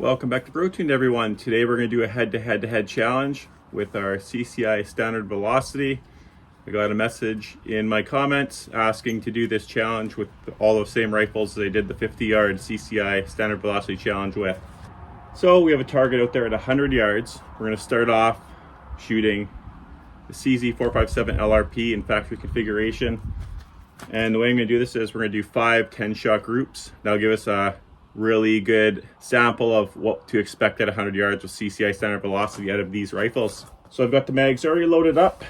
Welcome back to Brotuned, everyone. Today we're going to do a head-to-head challenge with our CCI standard velocity. I got a message in my comments asking to do this challenge with all the same rifles that I did the 50-yard CCI standard velocity challenge with. So we have a target out there at 100 yards. We're going to start off shooting the CZ457 LRP in factory configuration. And the way I'm going to do this is we're going to do 5 10-shot groups. That'll give us a really good sample of what to expect at 100 yards with CCI standard velocity out of these rifles. So I've got the mags already loaded up.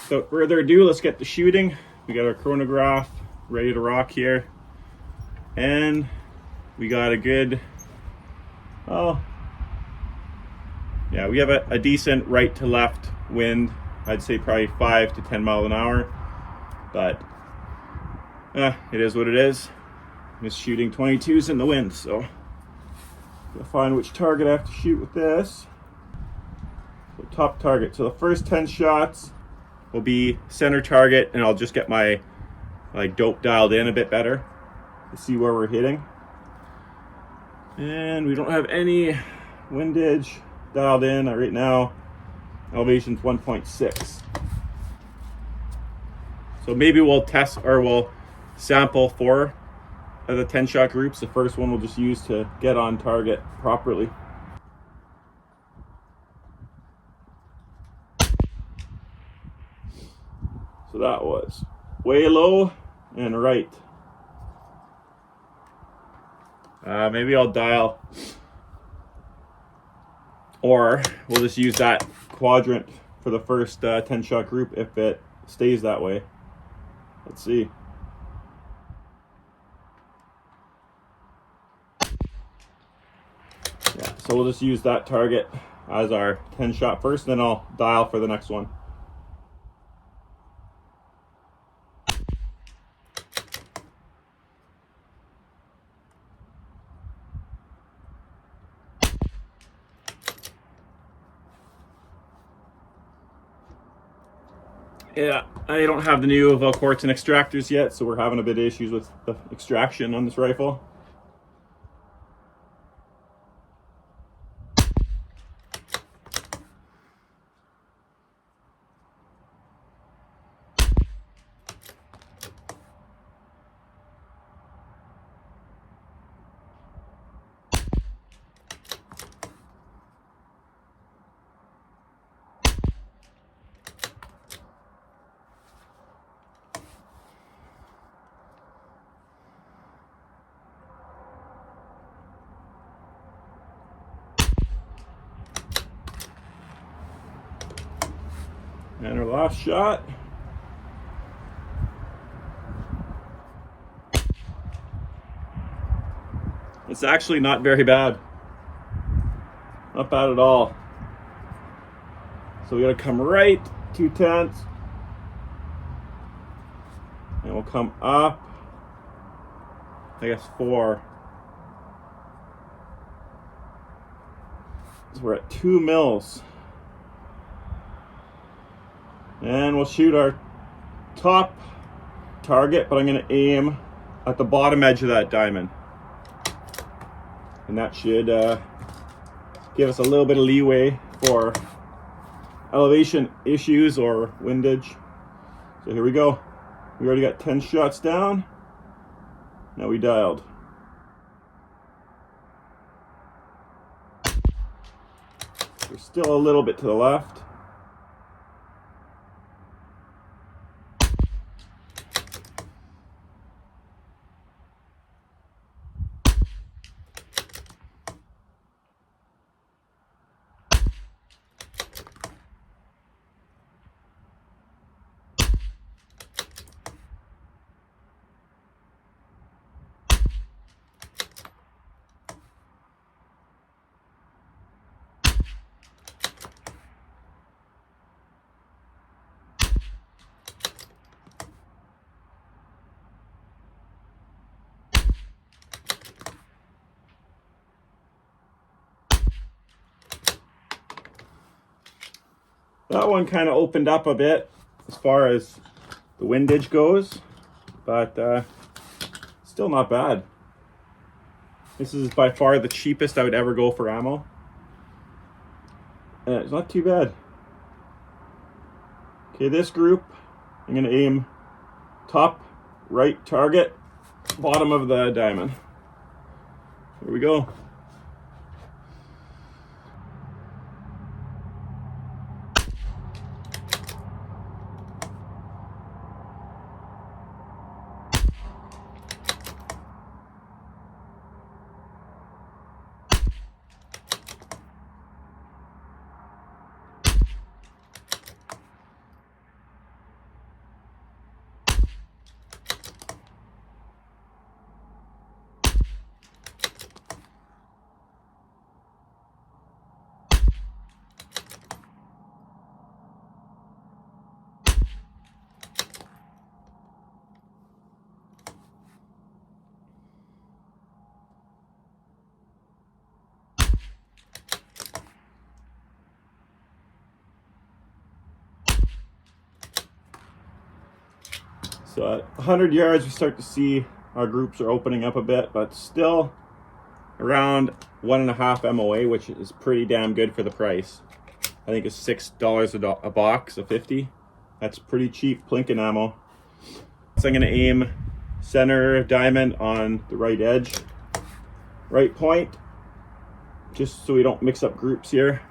Without further ado, let's get to shooting. We got our chronograph ready to rock here. And we got a good, we have a decent right to left wind. I'd say probably 5 to 10 miles an hour. But it is what it is. I'm just shooting 22s in the wind, so I'm gonna find which target I have to shoot with this. So top target. So the first 10 shots will be center target, and I'll just get my dope dialed in a bit better to see where we're hitting. And we don't have any windage dialed in right now. Elevation's 1.6. So maybe we'll test, or we'll sample 4 of the 10-shot groups. The first one we'll just use to get on target properly. So that was way low and right. Maybe I'll dial, or we'll just use that quadrant for the first 10-shot group if it stays that way. Let's see. Yeah, so we'll just use that target as our 10-shot first, then I'll dial for the next one. Yeah, I don't have the new Velcortin extractors yet, so we're having a bit of issues with the extraction on this rifle. And our last shot. It's actually not very bad. Not bad at all. So we gotta come right 2/10. And we'll come up, I guess 4. So we're at 2 mils. And we'll shoot our top target, but I'm going to aim at the bottom edge of that diamond. And that should give us a little bit of leeway for elevation issues or windage. So here we go. We already got 10 shots down. Now we dialed. We're still a little bit to the left. That one kind of opened up a bit as far as the windage goes, but still not bad. This is by far the cheapest I would ever go for ammo. And it's not too bad. Okay, this group, I'm gonna aim top right target, bottom of the diamond. Here we go. So at 100 yards, we start to see our groups are opening up a bit, but still around 1.5 MOA, which is pretty damn good for the price. I think it's $6 a box of 50. That's pretty cheap plinking ammo. So I'm gonna aim center diamond on the right edge, right point, just so we don't mix up groups here.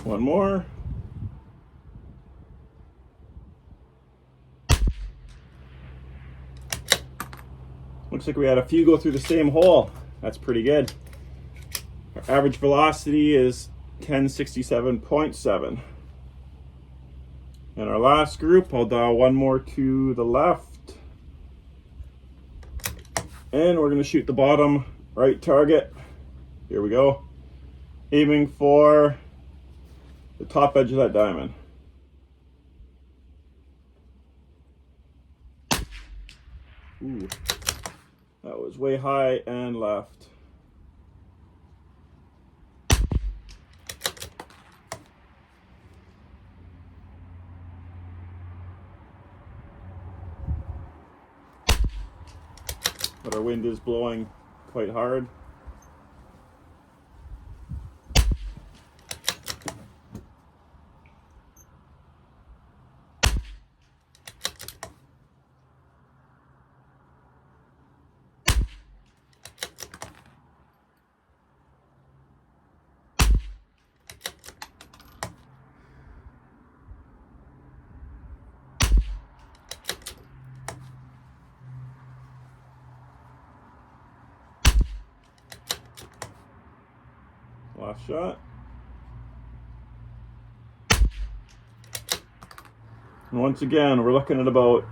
One more. Looks like we had a few go through the same hole. That's pretty good. Our average velocity is 1067.7. And our last group, I'll dial one more to the left. And we're gonna shoot the bottom right target. Here we go. Aiming for the top edge of that diamond. Ooh, that was way high and left. But our wind is blowing quite hard. Last shot. And once again, we're looking at about,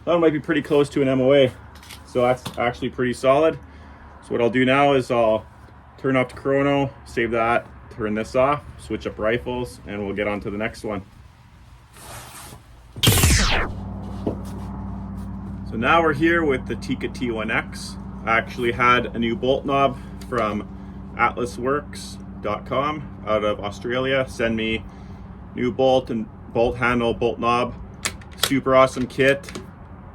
that might be pretty close to an MOA. So that's actually pretty solid. So what I'll do now is I'll turn off the chrono, save that, turn this off, switch up rifles, and we'll get on to the next one. So now we're here with the Tikka T1x. I actually had a new bolt knob from atlasworks.com out of Australia send me new bolt and bolt handle, bolt knob. Super awesome kit,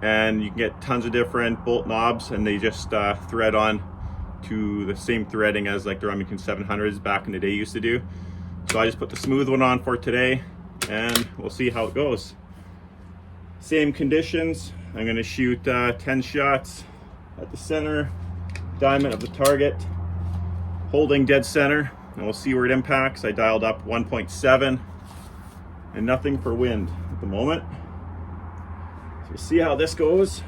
and you can get tons of different bolt knobs, and they just thread on to the same threading as like the Remington 700s back in the day used to do. So I just put the smooth one on for today, and we'll see how it goes. Same conditions. I'm going to shoot 10 shots at the center diamond of the target, holding dead center, and we'll see where it impacts. I dialed up 1.7 and nothing for wind at the moment. So we'll see how this goes,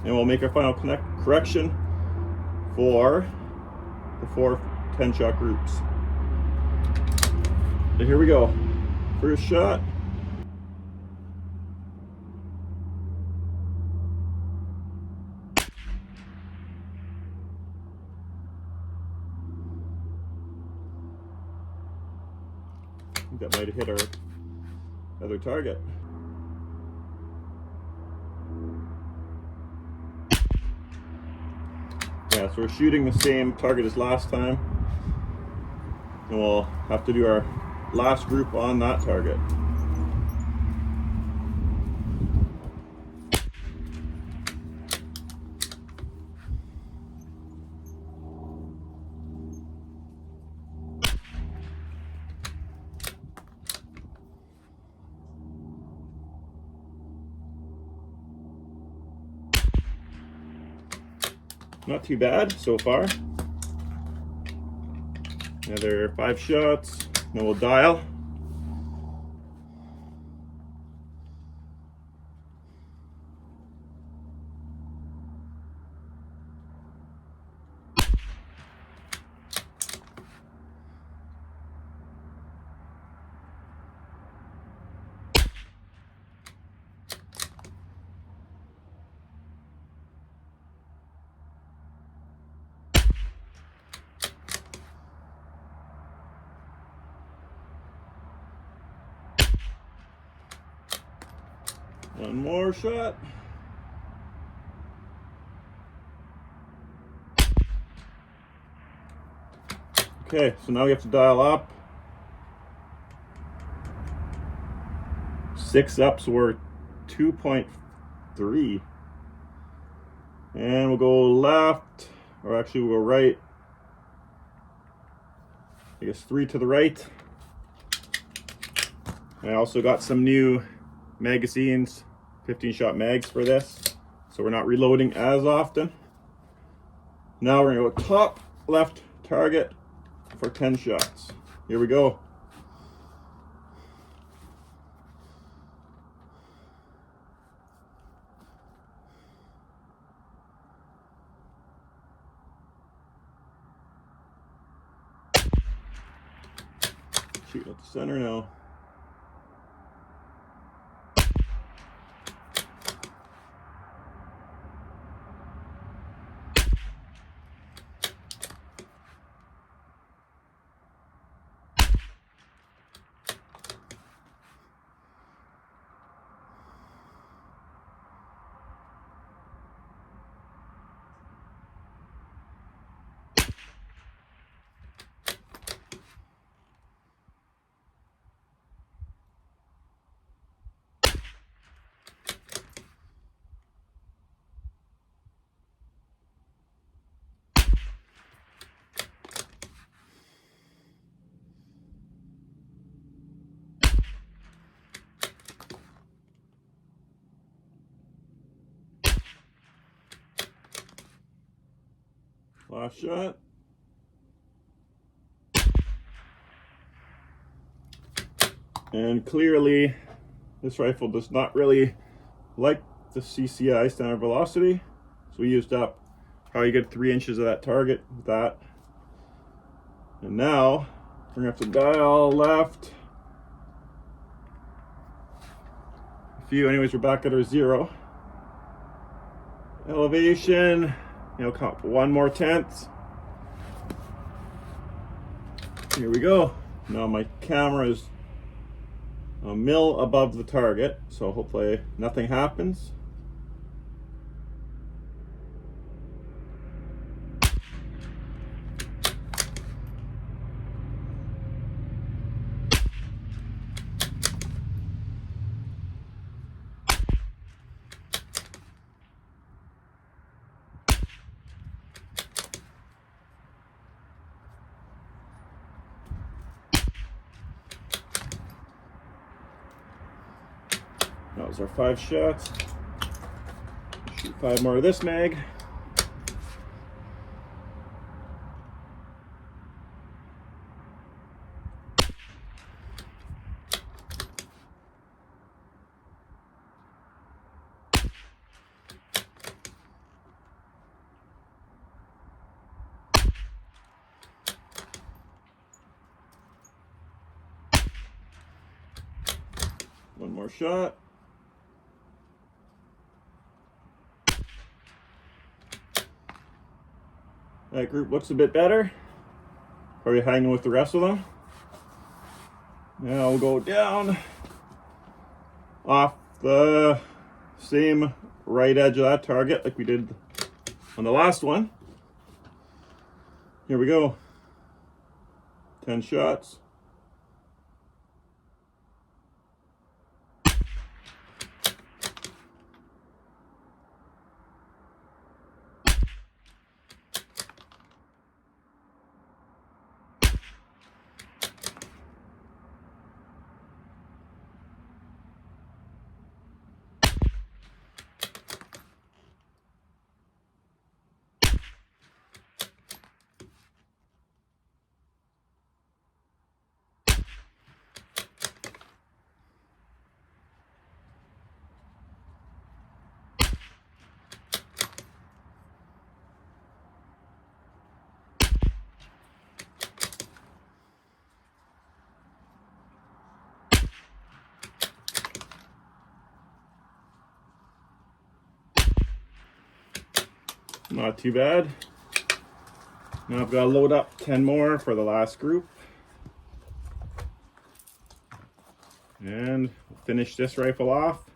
and we'll make our final correction for the 4 10-shot groups. So here we go. First shot. I think that might have hit our other target. Yeah, so we're shooting the same target as last time, and we'll have to do our last group on that target. Not too bad so far. Another 5 shots, then we'll dial. One more shot. Okay, so now we have to dial up. 6 up, so we're 2.3. And we'll go left, or actually we'll go right. I guess 3 to the right. I also got some new magazines, 15-shot mags for this, so we're not reloading as often. Now we're gonna go top left target for 10 shots. Here we go. Shoot at the center now. Last shot. And clearly, this rifle does not really like the CCI standard velocity. So we used up probably a good 3 inches of that target with that. And now we're gonna have to dial left. A few, anyways, we're back at our 0. Elevation. Count 1 more tenth. Here we go. Now my camera is a mil above the target, so hopefully nothing happens. That was our 5 shots. Shoot 5 more of this mag. more shot. That group looks a bit better. Probably hanging with the rest of them. Now we'll go down off the same right edge of that target like we did on the last one. Here we go. 10 shots. Not too bad. Now I've got to load up 10 more for the last group. And finish this rifle off.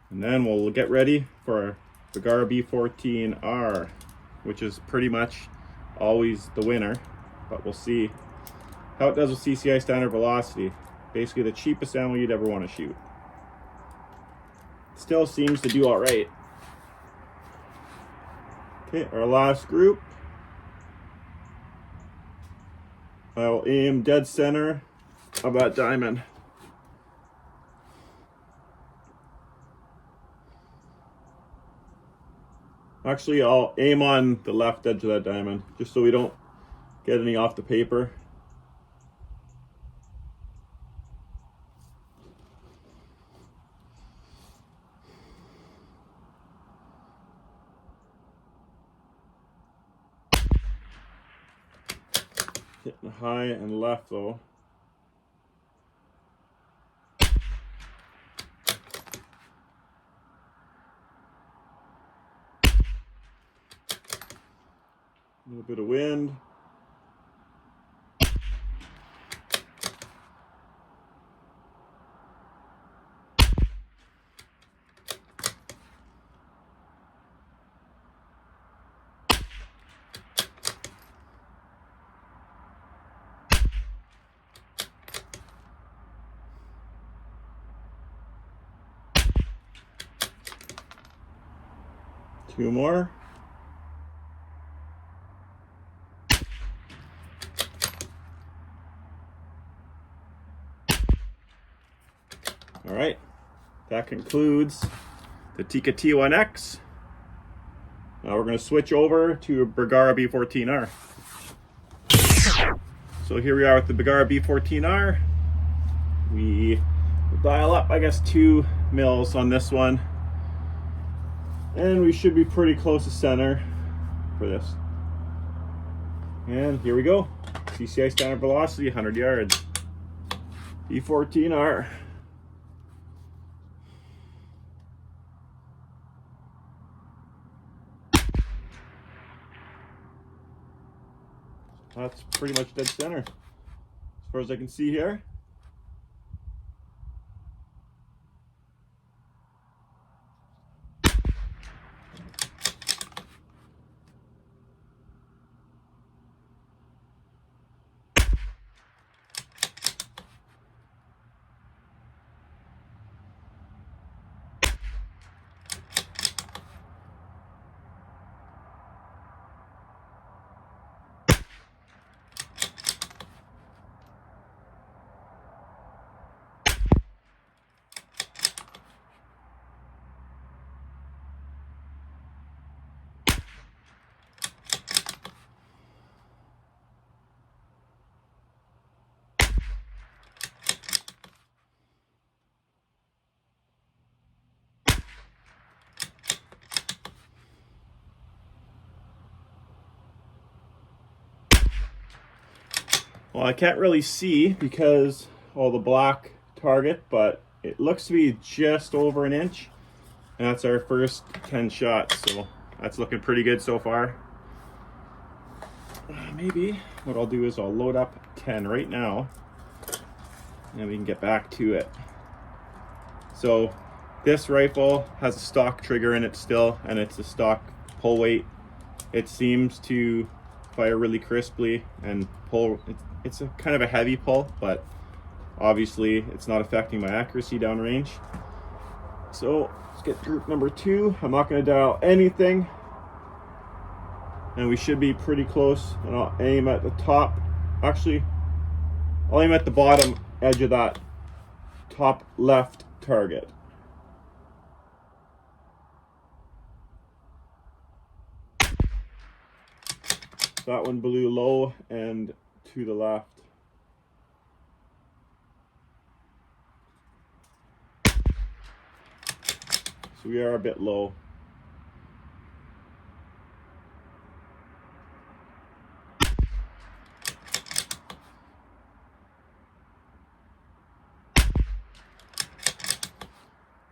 And then we'll get ready for Bergara B14r, which is pretty much always the winner. But we'll see how it does with CCI standard velocity. Basically the cheapest ammo you'd ever want to shoot. Still seems to do all right. Okay, our last group. I'll aim dead center of that diamond. Actually, I'll aim on the left edge of that diamond, just so we don't get any off the paper. Hitting high and left though. A little bit of wind. Two more. All right, that concludes the Tikka T1x. Now we're going to switch over to Bergara B14r. So here we are with the Bergara B14r. We dial up, I guess, 2 mils on this one. And we should be pretty close to center for this. And here we go. CCI standard velocity, 100 yards. B14r. That's pretty much dead center, as far as I can see here. Well, I can't really see because all the black target, but it looks to be just over an inch. And that's our first 10 shots, so that's looking pretty good so far. Maybe what I'll do is I'll load up 10 right now, and we can get back to it. So this rifle has a stock trigger in it still, and it's a stock pull weight. It seems to fire really crisply and pull. It's a kind of a heavy pull, but obviously it's not affecting my accuracy downrange. So let's get group number 2. I'm not going to dial anything, and we should be pretty close. And I'll aim at the top. Actually, I'll aim at the bottom edge of that top left target. That one blew low and to the left. So we are a bit low.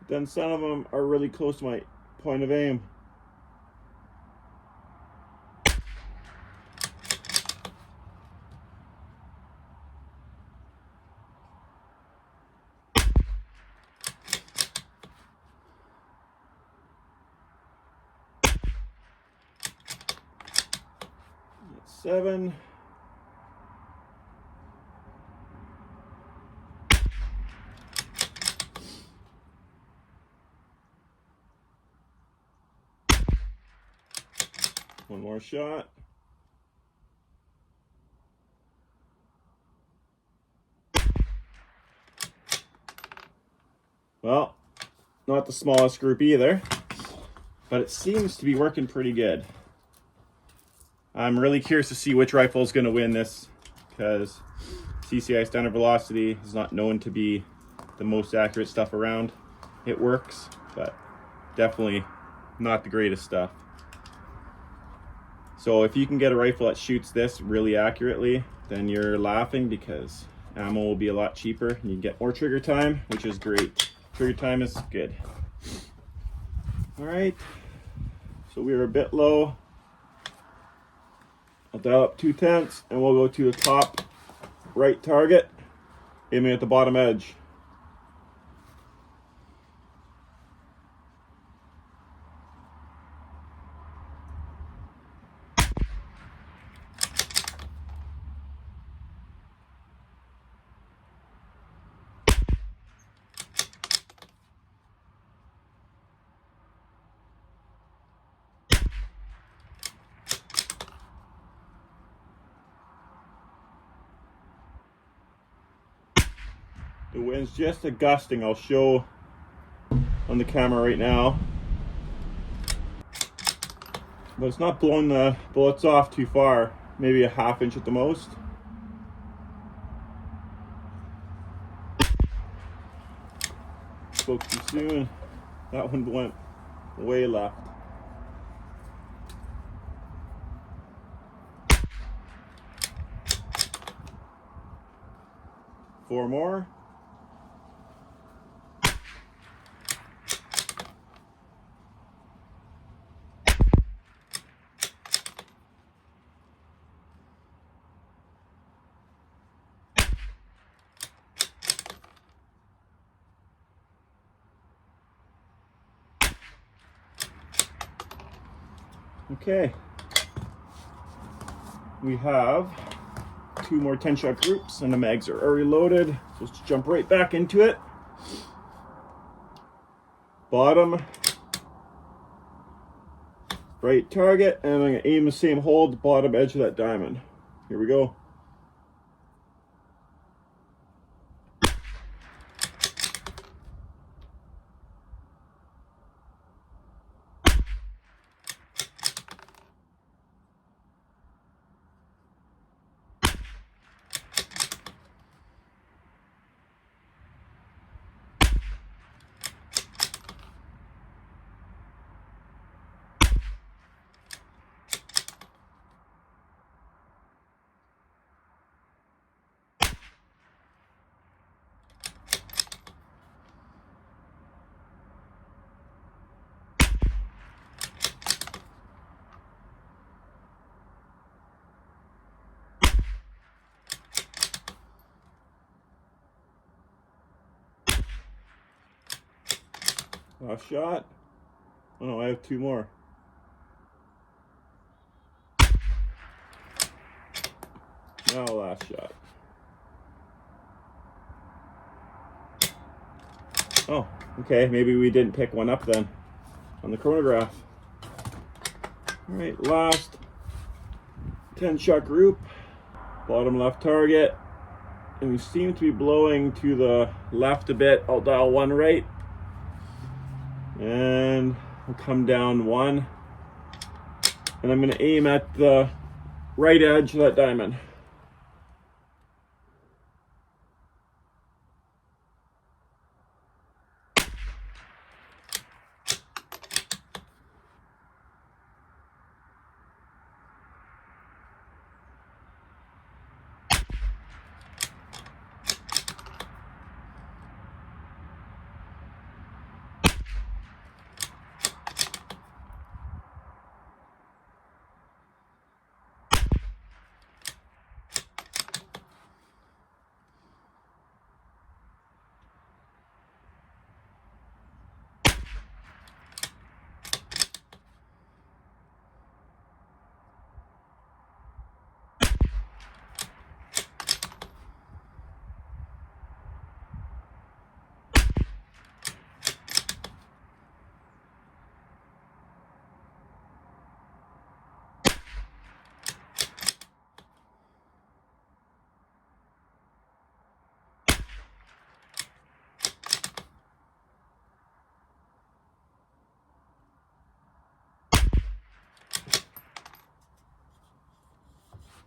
Then some of them are really close to my point of aim. That's 7. One more shot. Well, not the smallest group either, but it seems to be working pretty good. I'm really curious to see which rifle is going to win this, because CCI standard velocity is not known to be the most accurate stuff around. It works, but definitely not the greatest stuff. So if you can get a rifle that shoots this really accurately, then you're laughing, because ammo will be a lot cheaper and you can get more trigger time, which is great. Trigger time is good. All right, so we are a bit low. I'll dial up 2/10 and we'll go to the top right target, aiming at the bottom edge. The wind's just a gusting. I'll show on the camera right now. But it's not blowing the bullets off too far. Maybe a ½ inch at the most. Spoke too soon. That one went way left. Four more. Okay, we have 2 more 10-shot groups and the mags are already loaded. So let's jump right back into it. Bottom right target, and I'm going to aim the same hole at the bottom edge of that diamond. Here we go. Last shot. Oh no, I have two more. Now last shot. Oh, okay, maybe we didn't pick one up then on the chronograph. All right, last 10-shot group, bottom left target, and we seem to be blowing to the left a bit. I'll dial one right, and I'll come down one, and I'm going to aim at the right edge of that diamond.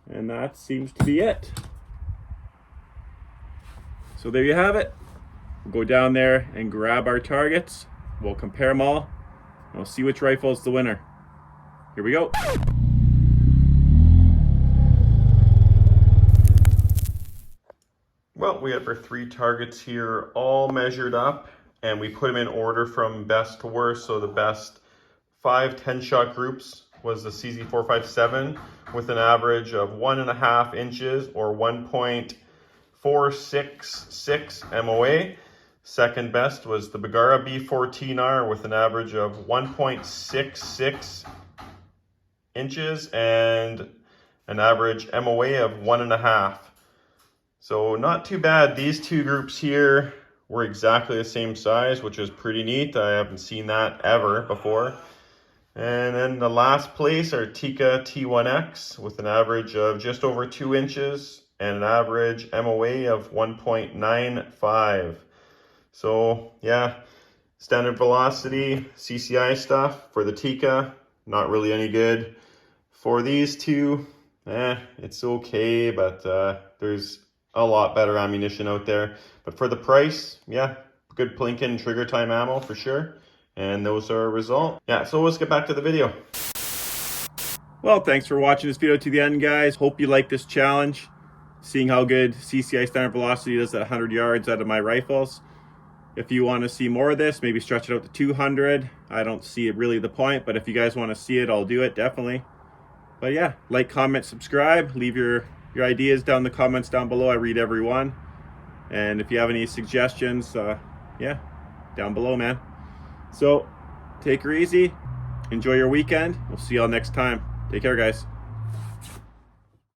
And that seems to be it. So there you have it. We'll go down there and grab our targets. We'll compare them all. And we'll see which rifle is the winner. Here we go. Well, we have our 3 targets here all measured up, and we put them in order from best to worst. So the best 5 10-shot groups was the CZ457 with an average of 1.5 inches or 1.466 MOA. Second best was the Bergara B14r with an average of 1.66 inches and an average MOA of 1.5. So not too bad. These 2 groups here were exactly the same size, which is pretty neat. I haven't seen that ever before. And then the last place are Tikka T1x with an average of just over 2 inches and an average MOA of 1.95. So yeah, standard velocity, CCI stuff for the Tikka, not really any good. For these 2, it's okay, but there's a lot better ammunition out there. But for the price, yeah, good Plinken trigger time ammo for sure. And those are our result. Yeah, so let's get back to the video. Well, thanks for watching this video to the end, guys. Hope you like this challenge. Seeing how good CCI standard velocity does at 100 yards out of my rifles. If you want to see more of this, maybe stretch it out to 200. I don't see it really the point, but if you guys want to see it, I'll do it, definitely. But yeah, like, comment, subscribe. Leave your ideas down in the comments down below. I read every one. And if you have any suggestions, yeah, down below, man. So, take her easy. Enjoy your weekend. We'll see y'all next time. Take care, guys.